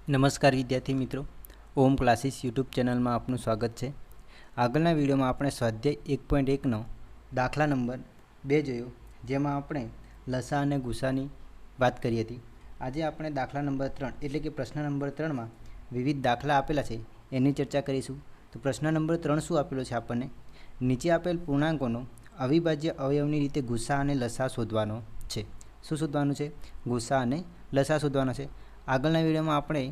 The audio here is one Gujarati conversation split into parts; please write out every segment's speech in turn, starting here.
નમસ્કાર વિદ્યાર્થી મિત્રો, ઓમ ક્લાસીસ યુટ્યુબ ચેનલમાં આપનું સ્વાગત છે. આગળના વિડીયોમાં આપણે સ્વાધ્યાય 1.1નો દાખલા નંબર 2 જોયો, જેમાં આપણે લસા અને ગુસાની વાત કરી હતી. આજે આપણે દાખલા નંબર 3 એટલે કે પ્રશ્ન નંબર 3માં વિવિધ દાખલા આપેલા છે એની ચર્ચા કરીશું. તો પ્રશ્ન નંબર 3 શું આપેલો છે આપણને? નીચે આપેલ પૂર્ણાંકોનો અવિભાજ્ય અવયવની રીતે ગુસા અને લસા શોધવાનો છે. શું શોધવાનું છે? ગુસા અને લસા શોધવાનો છે. આગળના વિડીયોમાં આપણે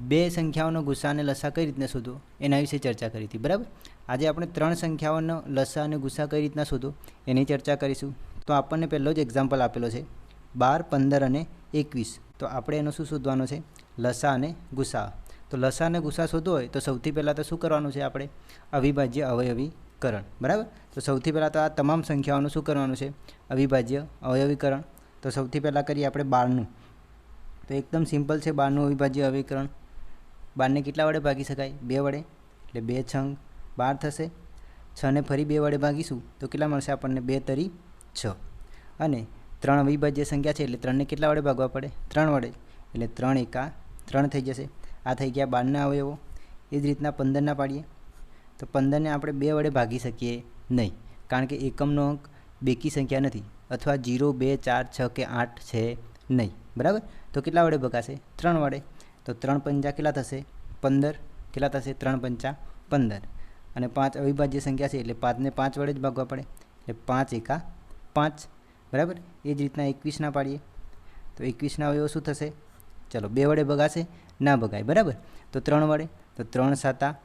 બે સંખ્યાઓનો ગુસા અને લસા કઈ રીતના શોધવો એના વિશે ચર્ચા કરી હતી, બરાબર. આજે આપણે ત્રણ સંખ્યાઓનો લસા અને ગુસા કઈ રીતના શોધવો એની ચર્ચા કરીશું. તો આપણને પહેલો જ એક્ઝામ્પલ આપેલો છે 12, 15 અને 21. તો આપણે એનો શું શોધવાનો છે? લસા અને ગુસા. તો લસા અને ગુસા શોધવો હોય તો સૌથી પહેલાં તો શું કરવાનું છે? આપણે અવિભાજ્ય અવયવીકરણ, બરાબર. તો સૌથી પહેલાં તો આ તમામ સંખ્યાઓનું શું કરવાનું છે? અવિભાજ્ય અવયવીકરણ. તો સૌથી પહેલાં કરીએ આપણે 12નું. તો એકદમ સિમ્પલ છે 12નું અવિભાજ્ય અવયવીકરણ. 12ને કેટલા વડે ભાગી શકાય? 2 વડે. એટલે 2 છંગ 12 થશે. 6ને ફરી 2 વડે ભાગીશું તો કેટલા મળશે આપણને? 2 તરી 6. અને 3 અવિભાજ્ય સંખ્યા છે એટલે 3ને કેટલા વડે ભાગવા પડે? 3 વડે. એટલે 3 એકા 3 થઈ જશે. આ થઈ ગયા 12ના અવયવો. એ જ રીતના 15ના પાડીએ તો 15ને આપણે 2 વડે ભાગી શકીએ નહીં, કારણ કે એકમનો અંક બેકી સંખ્યા નથી, અથવા 0, 2, 4, 6 કે 8 છે નહીં, બરાબર. તો કેટલા વડે ભગાશે? 3 વડે. તો 3 પંજા કેટલા થશે? 15. કેટલા થશે? 3 પંચા 15. અને 5 અવિભાજ્ય સંખ્યા છે એટલે 5ને 5 વડે જ ભાગવા પડે. એટલે 5 એકા 5, બરાબર. એ જ રીતના 21ના પાડીએ તો 21ના અવયવો શું થશે? ચલો, 2 વડે ભગાશે? ના ભગાય, બરાબર. તો 3 વડે. તો 3 7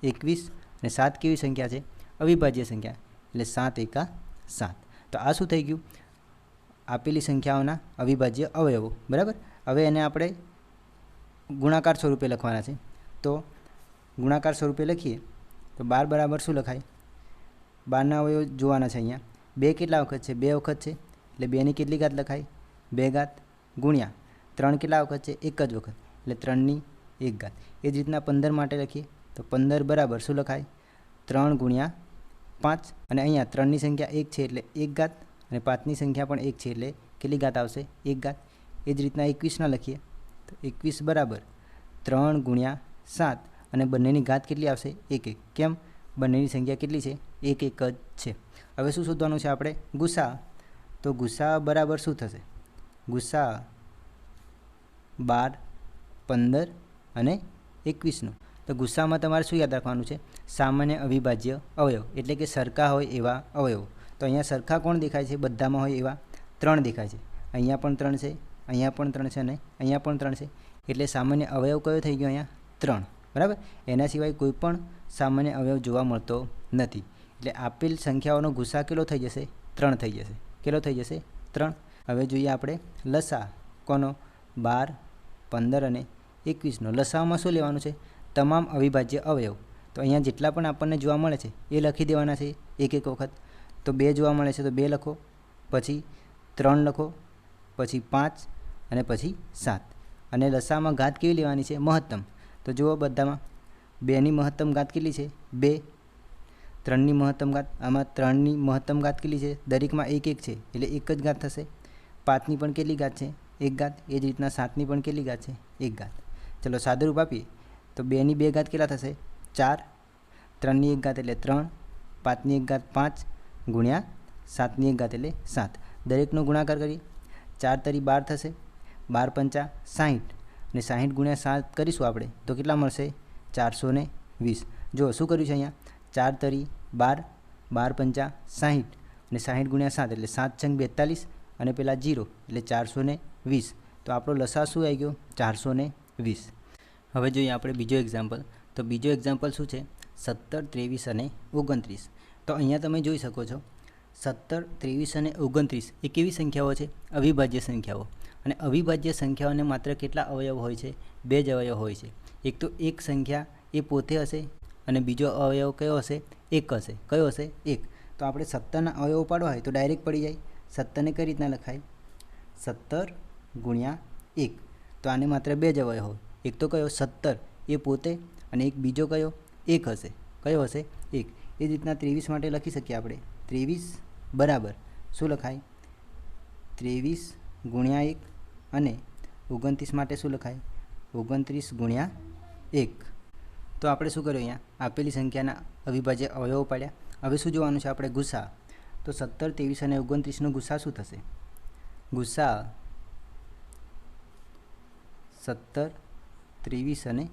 21. અને 7 કેવી સંખ્યા છે? અવિભાજ્ય સંખ્યા, એટલે 7 એકા 7. તો આ શું થઈ ગયું? આપેલી સંખ્યાઓના અવિભાજ્ય અવયવો, બરાબર. હવે એને આપણે ગુણાકાર સ્વરૂપે લખવાના છે. તો ગુણાકાર સ્વરૂપે લખીએ તો 12 બરાબર શું લખાય? 12ના અવયવો જોવાના છે. અહીંયા 2 કેટલા વખત છે? 2 વખત છે. એટલે 2ની કેટલી ઘાત લખાય? 2 ઘાત. ગુણ્યા 3 કેટલા વખત છે? 1 જ વખત. એટલે 3ની 1 ઘાત. એ જ રીતના 15 માટે લખીએ તો 15 બરાબર શું લખાય? 3 ગુણ્યા 5. અને અહીંયા 3ની સંખ્યા 1 છે એટલે 1 ઘાત, અને 5ની સંખ્યા પણ 1 છે એટલે કેટલી ઘાત આવશે? 1 ઘાત. એ જ રીતના 21ના લખીએ તો 21 બરાબર 3 ગુણ્યા 7. અને બંનેની ઘાત કેટલી આવશે? 1 1. કેમ? બંનેની સંખ્યા કેટલી છે? 1 1 જ છે. હવે શું શોધવાનું છે આપણે? ગુસા. તો ગુસા બરાબર શું થશે? ગુસા 12, 15 અને 21નો. તો ગુસ્સામાં તમારે શું યાદ રાખવાનું છે? સામાન્ય અવિભાજ્ય અવયવ, એટલે કે સરખા હોય એવા અવયવો. તો અહીંયા સરખા કોણ દેખાય છે? બધામાં હોય એવા 3 દેખાય છે. અહીંયા પણ 3 છે, અહીંયા પણ 3 છે, અને અહીંયા પણ 3 છે. એટલે સામાન્ય અવયવ કયો થઈ ગયો? અહીંયા 3, બરાબર. એના સિવાય કોઈ પણ સામાન્ય અવયવ જોવા મળતો નથી. એટલે આપેલ સંખ્યાઓનો ગુસા કેટલો થઈ જશે? 3 થઈ જશે. કેટલો થઈ જશે? 3. હવે જોઈએ આપણે લસા. કોનો? 12, 15 અને 21નો. લસામાં શું લેવાનું છે? તમામ અવિભાજ્ય અવયવ. તો અહીંયા જેટલા પણ આપણને જોવા મળે છે એ લખી દેવાના છે એક એક વખત. તો 2 જોવા મળે છે તો 2 લખો, પછી 3 લખો, પછી 5 અને પછી 7. અને લસામાં ઘાત કેવી લેવાની છે? મહત્તમ. તો જુઓ બધામાં 2ની મહત્તમ ઘાત કેટલી છે? 2. 3ની મહત્તમ ઘાત, આમાં 3ની મહત્તમ ઘાત કેટલી છે? દરેકમાં 1 1 છે એટલે 1 જ ઘાત થશે. 5ની પણ કેટલી ઘાત છે? 1 ઘાત. એ જ રીતના 7ની પણ કેટલી ઘાત છે? 1 ઘાત. ચલો સાદુરૂપ આપીએ તો 2ની 2 ઘાત કેટલા થશે? 4. 3ની 1 ઘાત એટલે 3. 5ની 1 ઘાત 5 ગુણ્યા 7ની 1 ઘાત એટલે 7. દરેકનો ગુણાકાર કરીએ. 4 તરી 12 થશે. 12 પંચા 60. અને 60 ગુણ્યા 7 કરીશું આપણે તો કેટલા મળશે? 420. જો શું કર્યું છે અહીંયા? 4 તરી 12, 12 પંચા 60, અને 60 ગુણ્યા 7 એટલે 7 છંગ 42, અને પેલા 0 એટલે 420. તો આપણો લસા શું આવી ગયો? 420. હવે જોઈએ આપણે બીજો એક્ઝામ્પલ. તો બીજો એક્ઝામ્પલ શું છે? 17, 23 અને 29. તો અહીંયા તમે જોઈ શકો છો 17, 23 અને 29 એ કેવી સંખ્યાઓ છે? અવિભાજ્ય સંખ્યાઓ. અને અવિભાજ્ય સંખ્યાઓને માત્ર કેટલા અવયવ હોય છે? 2 જ અવયવ હોય છે. એક તો એક સંખ્યા એ પોતે હશે, અને બીજો અવયવ કયો હશે? 1 હશે. કયો હશે? 1. તો આપણે 17ના અવયવો પાડવા હોય તો ડાયરેક્ટ પડી જાય. 17ને કઈ રીતના લખાય? 17 ગુણ્યા 1. તો આને માત્ર 2 જ અવયવ હોય. એક તો કયો? 17 એ પોતે, અને એક બીજો કયો? 1 હશે. કયો હશે? 1. એ જ રીતના 23 માટે લખી શકીએ આપણે. 23 બરાબર શું લખાય? 23 ગુણ્યા 1. અને 29 માટે શું લખાય? 29 ગુણ્યા 1. તો આપણે શું કર્યું, અહીંયા આપેલી સંખ્યાના અવિભાજ્ય અવયવો પાડ્યા. હવે શું જોવાનું છે આપણે, ગુસા. તો 17, 23 અને 29નો ગુસા શું થશે? ગુસા 17, 23 અને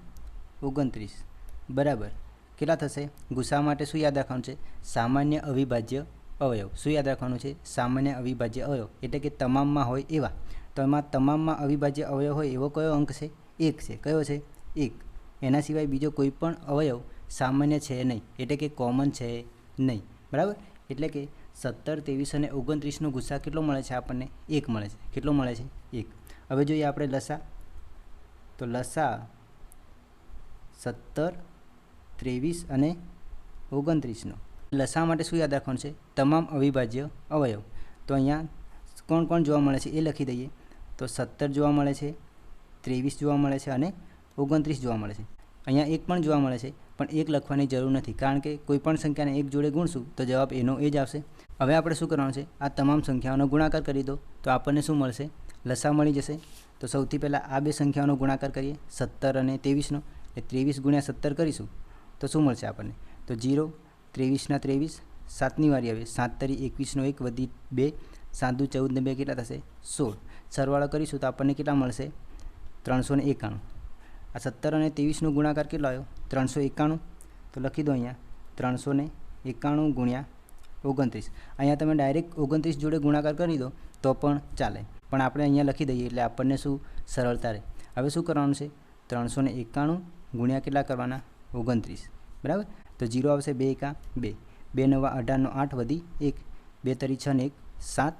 29 બરાબર કેટલા થશે? ગુસા માટે શું યાદ રાખવાનું છે? સામાન્ય અવિભાજ્ય અવયવ. શું યાદ રાખવાનું છે? સામાન્ય અવિભાજ્ય અવયવ એટલે કે તમામમાં હોય એવા. તો એમાં તમામમાં અવિભાજ્ય અવયવ હોય એવો કયો અંક છે? 1 છે. કયો છે? 1. એના સિવાય બીજો કોઈ પણ અવયવ સામાન્ય છે નહીં, એટલે કે કોમન છે નહીં. બરાબર, એટલે કે 17, 23 અને 29નો ગુસા કેટલો મળે છે આપણને? 1 મળે છે. કેટલો મળે છે? 1. હવે જોઈએ આપણે લસા. તો લસા 17, 23 અને 29નો. લસા માટે શું યાદ રાખવાનું છે? તમામ અવિભાજ્ય અવયવ. તો અહીંયા કોણ કોણ જોવા મળે છે એ લખી દઈએ. તો 17 જોવા મળે છે, 23 જોવા મળે છે અને 29 જોવા મળે છે. અહીંયા 1 પણ જોવા મળે છે, પણ 1 લખવાની જરૂર નથી, કારણ કે કોઈ પણ સંખ્યાને 1 જોડે ગુણશું તો જવાબ એનો એ જ આવશે. હવે આપણે શું કરવાનું છે? આ તમામ સંખ્યાઓનો ગુણાકાર કરી દો તો આપણને શું મળશે? લસા મળી જશે. તો સૌથી પહેલાં આ બે સંખ્યાઓનો ગુણાકાર કરીએ, 17 અને 23નો. એટલે 23 ગુણ્યા 17 કરીશું તો શું મળશે આપણને? તો 0, 23ના 23, 7ની વારી આવે, 7 તરી 21નો 1 વધી 2, 7 દુ 14 ને 2 કેટલા થશે? 16. સરવાળો કરીશું તો આપણને કેટલા મળશે? 391. આ 17 અને 23નો ગુણાકાર કેટલો આવ્યો? 391. તો લખી દો અહીંયા 391 ગુણ્યા 29. અહીંયા તમે ડાયરેક્ટ 29 જોડે ગુણાકાર કરી દો તો પણ ચાલે, પણ આપણે અહીંયા લખી દઈએ એટલે આપણને શું સરળતા રહે. હવે શું કરવાનું છે? 391 ગુણ્યા કેટલા કરવાના? 29. બરાબર. તો 0 આવશે, 2 એકા 2, 2 નવા 18નો 8 વધી 1, 2 તરી 6 ને 1 7.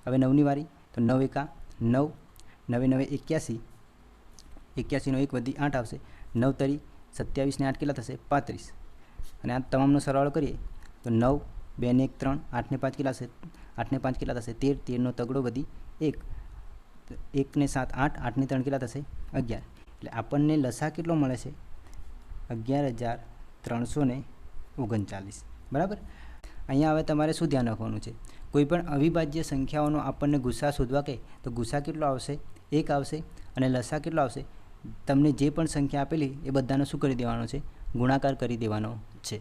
હવે 9ની વારી. તો 9 એકા 9, 9 9 81, 81નો 1 વધી 8 આવશે. 9 તરી 27 ને 8 કેટલા થશે? 35. અને આ તમામનો સરવાળો કરીએ તો 9, 2 ને 1 3, 8 ને 5 કેટલા થશે? 8 ને 5 કેટલા થશે? 13, 13નો તગડો વધી 1, 1 ને 7 8, 8 ને 3 કેટલા થશે? 11. એટલે આપણને લસા કેટલો મળે છે? 11,339. બરાબર. અહીંયા હવે તમારે શું ધ્યાન રાખવાનું છે? કોઈપણ અવિભાજ્ય સંખ્યાઓનો આપણને ગુસા શોધવા કહે તો ગુસા કેટલો આવશે? 1 આવશે. અને લસા કેટલો આવશે? તમને જે પણ સંખ્યા આપેલી એ બધાનો શું કરી દેવાનો છે? ગુણાકાર કરી દેવાનો છે.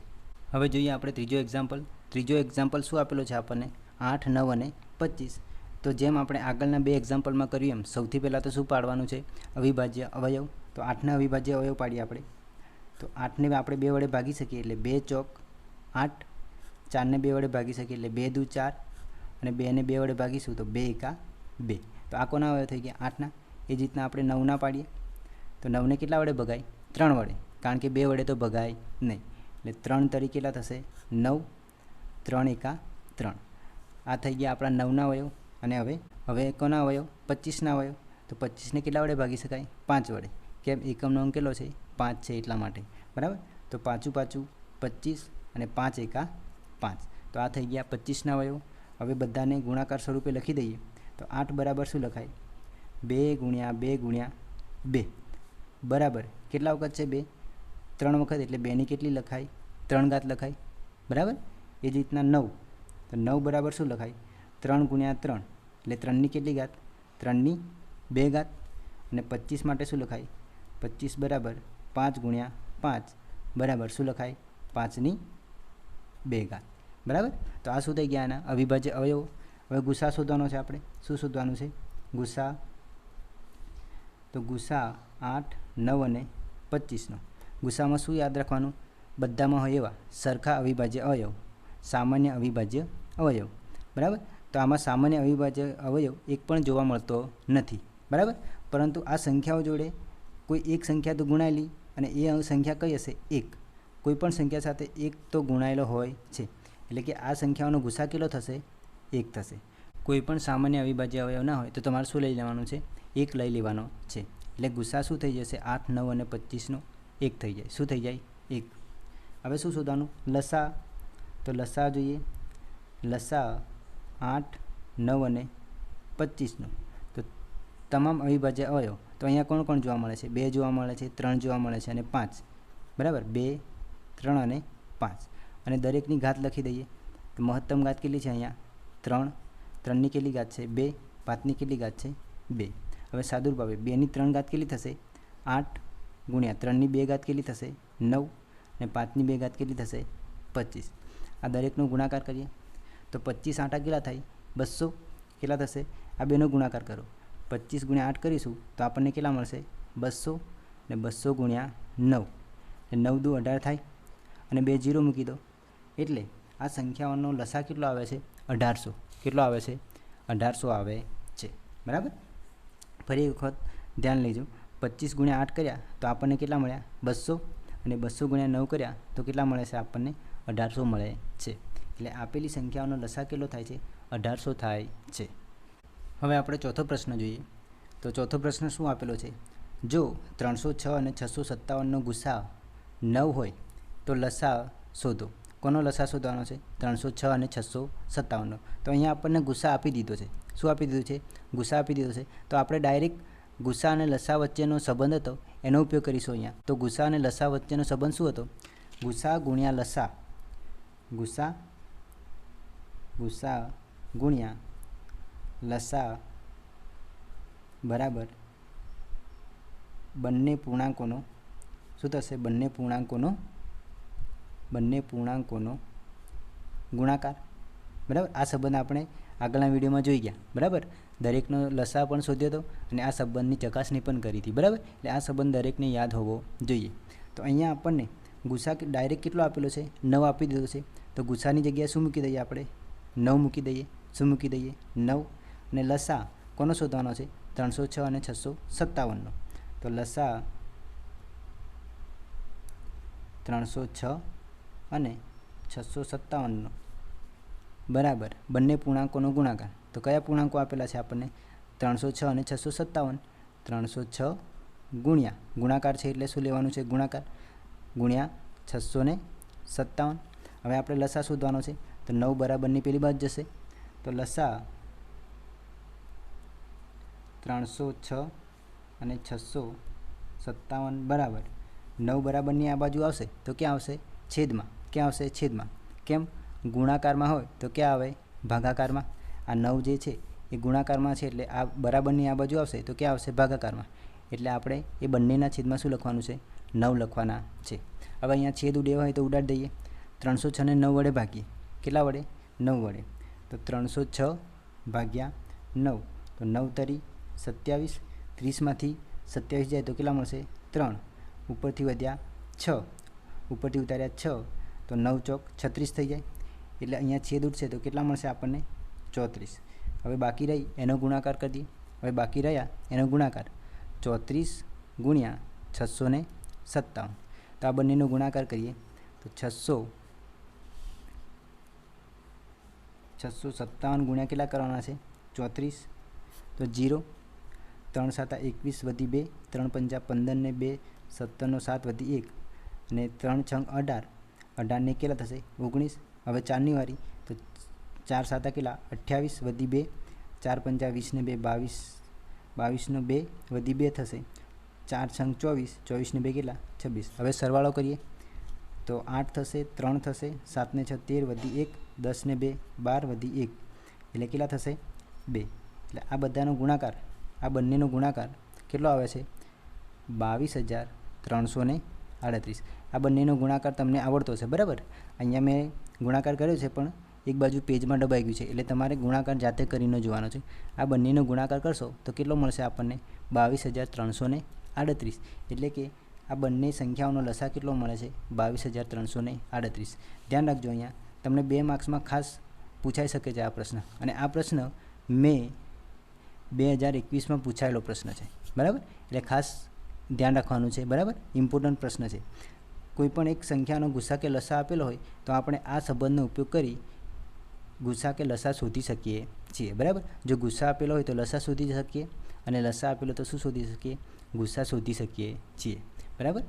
હવે જોઈએ આપણે ત્રીજો એક્ઝામ્પલ. ત્રીજો એક્ઝામ્પલ શું આપેલો છે આપણને? 8, 9 અને 25. તો જેમ આપણે આગળના બે એક્ઝામ્પલમાં કર્યું એમ સૌથી પહેલાં તો શું પાડવાનું છે? અવિભાજ્ય અવયવ. તો 8ના અવિભાજ્ય અવયવ પાડીએ આપણે. તો 8ને આપણે 2 વડે ભાગી શકીએ એટલે 2 ચોક 8, 4ને 2 વડે ભાગી શકીએ એટલે 2 દુ 4, અને 2ને 2 વડે ભાગીશું તો 2 એકા 2. તો આ કોના અવયવ થઈ ગયા? 8ના. એ જ રીતના આપણે 9ના પાડીએ. તો 9ને કેટલા વડે ભગાય? 3 વડે, કારણ કે 2 વડે તો ભગાય નહીં. એટલે 3 તરી કેટલા થશે? 9, 3 એકા 3. આ થઈ ગયા આપણા 9ના અવયવ. અને હવે કોના અવયવ? 25ના અવયવ. તો 25ને કેટલા વડે ભાગી શકાય? 5 વડે. કેમ? એકમનો અંક કેટલો છે? 5 છે એટલા માટે. બરાબર. તો 5 5 25 અને 5 એકા 5. તો આ થઈ ગયા 25ના અવયવ. હવે બધાને ગુણાકાર સ્વરૂપે લખી દઈએ તો 8 બરાબર શું લખાય? 2 ગુણ્યા 2 ગુણ્યા 2 બરાબર કેટલા વખત છે? 2. 3 વખત એટલે 2ની કેટલી લખાય? 3 ઘાત લખાય. બરાબર. એ જ રીતના 9. તો 9 બરાબર શું લખાય? 3 ગુણ્યા 3 એટલે 3ની કેટલી ઘાત? 3ની 2 ઘાત. અને 25 માટે શું લખાય? 25 બરાબર 5 ગુણ્યા 5 બરાબર શું લખાય? 5ની 2 ઘાત. બરાબર. તો આ શું થઈ ગયા? એના અવિભાજ્ય અવયવો. હવે ગુસા શોધવાનો છે આપણે. શું શોધવાનું છે? ગુસા. તો ગુસા 8, 9 અને 25નો. ગુસામાં શું યાદ રાખવાનું? બધામાં હોય એવા સરખા અવિભાજ્ય અવયવ, સામાન્ય અવિભાજ્ય અવયવ. બરાબર. તો આમાં સામાન્ય અવિભાજ્ય અવયવ એક પણ જોવા મળતો નથી. બરાબર. પરંતુ આ સંખ્યાઓ જોડે કોઈ એક સંખ્યા તો ગુણાયેલી, અને એ સંખ્યા કઈ હશે? 1. કોઈ પણ સંખ્યા સાથે 1 તો ગુણાયેલો હોય છે, એટલે કે આ સંખ્યાઓનો ગુસા કેટલો થશે? 1 થશે. કોઈ પણ સામાન્ય અવિભાજ્ય અવયવ ના હોય તો તમારે શું લઈ લેવાનું છે? 1 લઈ લેવાનો છે. એટલે ગુસા શું થઈ જશે? 8, 9 અને 25નો 1 થઈ જાય. શું થઈ જાય? 1. હવે શું શોધવાનું? લસા. તો લસા જોઈએ. લસા 8, 9 અને 25નો. તો તમામ અવિભાજ્ય અવયવ. તો અહીંયા કોણ કોણ જોવા મળે છે? 2 જોવા મળે છે, 3 જોવા મળે છે અને 5. બરાબર. 2, 3 અને 5. અને દરેકની ઘાત લખી દઈએ. તો મહત્તમ ઘાત કેટલી છે અહીંયા? 3. 3ની કેટલી ઘાત છે? 2. 5ની કેટલી ઘાત છે? 2. હવે સાદુર ભાવે 2ની 3 ઘાત કેટલી થશે? 8 ગુણ્યા 3ની 2 ઘાત કેટલી થશે 9 અને 5ની 2 ઘાત કેટલી થશે 25. આ દરેકનો ગુણાકાર કરીએ તો 25 આટા કેટલા થાય 200. કેટલા થશે આ બેનો ગુણાકાર કરો 25 ગુણ્યા 8 કરીશું તો આપણને કેટલા મળશે 200 અને 200 ગુણ્યા 9 9 દુ 18 થાય અને 2 0 મૂકી દો એટલે આ સંખ્યાઓનો લસા કેટલો આવે છે 1800. કેટલો આવે છે 1800 આવે છે. બરાબર. ફરી એક વખત ધ્યાન લેજો 25 ગુણ્યા 8 કર્યા તો આપણને કેટલા મળ્યા 200 અને 200 ગુણ્યા 9 કર્યા તો કેટલા મળે છે આપણને 1800 મળે છે. એટલે આપેલી સંખ્યાઓનો લસા કેટલો થાય છે 1800 થાય છે. હવે આપણે ચોથો પ્રશ્ન જોઈએ તો ચોથો પ્રશ્ન શું આપેલો છે જો 306 અને 657નો ગુસા 9 હોય તો લસા શોધો. કોનો લસા શોધવાનો છે 306 અને 657નો. તો અહીંયા આપણને ગુસા આપી દીધો છે. શું આપી દીધું છે ગુસા આપી દીધો છે. તો આપણે ડાયરેક્ટ ગુસા અને લસા વચ્ચેનો સંબંધ હતો એનો ઉપયોગ કરીશું અહીંયા. તો ગુસા અને લસા વચ્ચેનો સંબંધ શું હતો ગુસા ગુણ્યા લસા. ગુસા ગુણ્યા લસા બરાબર બંને પૂર્ણાંકોનો શું થશે બંને પૂર્ણાંકોનો ગુણાકાર. બરાબર. આ સંબંધ આપણે આગળના વિડીયોમાં જોઈ ગયા. બરાબર. દરેકનો લસા પણ શોધ્યો હતો અને આ સંબંધની ચકાસણી પણ કરી હતી. બરાબર. એટલે આ સંબંધ દરેકને યાદ હોવો જોઈએ. તો અહીંયા આપણને ગુસા ડાયરેક્ટ કેટલો આપેલો છે 9 આપી દીધો છે. તો ગુસાની જગ્યાએ શું મૂકી દઈએ આપણે 9 મૂકી દઈએ. શું મૂકી દઈએ 9. અને લસા કોનો શોધવાનો છે 306 અને 657નો. તો લસા 306 અને 657નો બરાબર બંને પૂર્ણાંકોનો ગુણાકાર. તો કયા પૂર્ણાંકો આપેલા છે આપણને 306 અને 657. 306 ગુણ્યા ગુણાકાર છે એટલે શું લેવાનું છે ગુણાકાર ગુણ્યા 657. હવે આપણે લસા શોધવાનો છે તો 9 બરાબરની પેલી બાજુ જશે. તો લસા 306 અને 657 બરાબર 9 બરાબરની આ બાજુ આવશે તો ક્યાં આવશે છેદમાં. ક્યાં આવશે છેદમાં. કેમ ગુણાકારમાં હોય તો ક્યાં આવે ભાગાકારમાં. આ 9 જે છે એ ગુણાકારમાં છે એટલે આ બરાબરની આ બાજુ આવશે તો ક્યાં આવશે ભાગાકારમાં. એટલે આપણે એ બંનેના છેદમાં શું લખવાનું છે 9 લખવાના છે. હવે અહીંયા છેદ ઉડે હોય તો ઉડાડી દઈએ. 306 ને 9 વડે ભાગીએ. કેટલા વડે 9 વડે. તો 306 ભાગ્યા 9 તો 9 તરી 27. 30માંથી 27 જાય તો કેટલા મળશે 3. ઉપરથી વધ્યા 6. ઉપરથી ઉતાર્યા 6 તો 9 ચોક 36 થઈ જાય. એટલે અહીંયા છેદ ઉડશે તો કેટલા મળશે આપણને 34. હવે બાકી રહી એનો ગુણાકાર કરી દઈએ. હવે બાકી રહ્યા એનો ગુણાકાર 34 ગુણ્યા 657. તો આ બંનેનો ગુણાકાર કરીએ તો 657 ગુણ્યા કેટલા કરવાના છે 34. તો 0 3 7 21 વધી 2 3 5 15 ને 2 17 નો 7 વધી 1 અને 3 6 18. 18 ને કેટલા થશે 19. હવે 4ની વારી તો 4 7 કેટલા 28 વધી 2 4 5 20 ને 2 22 22 નો 2 વધી 2 થશે. 4 6 24 24 ને 2 કેટલા 26. હવે સરવાળો કરીએ તો 8 થશે 3 થશે 7 ને 6 13 વધી 1 10 ને 2 12 વધી 1 એટલે કેટલા થશે 2. એટલે આ બધાનો ગુણાકાર આ બંનેનો ગુણાકાર કેટલો આવે છે 22,338. આ બંનેનો ગુણાકાર તમને આવડતો હશે. બરાબર. અહીંયા મેં ગુણાકાર કર્યો છે પણ એક બાજુ પેજમાં દબાઈ ગયું છે એટલે તમારે ગુણાકાર જાતે કરીને જોવાનો છે. આ બંનેનો ગુણાકાર કરશો તો કેટલો મળશે આપણને 22,338. એટલે કે આ બંને સંખ્યાઓનો લસા કેટલો મળે છે 22,338. ધ્યાન રાખજો અહીંયા તમને 2 માર્ક્સમાં ખાસ પૂછાઈ શકે છે આ પ્રશ્ન. અને આ પ્રશ્ન મેં 2021માં પૂછાયેલો પ્રશ્ન છે. બરાબર. એટલે ખાસ ધ્યાન રાખવાનું છે. બરાબર. ઇમ્પોર્ટન્ટ પ્રશ્ન છે. કોઈપણ એક સંખ્યાનો ગુસા કે લસા આપેલો હોય તો આપણે આ સંબંધનો ઉપયોગ કરી ગુસા કે લસા શોધી શકીએ છીએ. બરાબર. જો ગુસા આપેલો હોય તો લસા શોધી શકીએ અને લસા આપેલો તો શું શોધી શકીએ ગુસા શોધી શકીએ છીએ. બરાબર.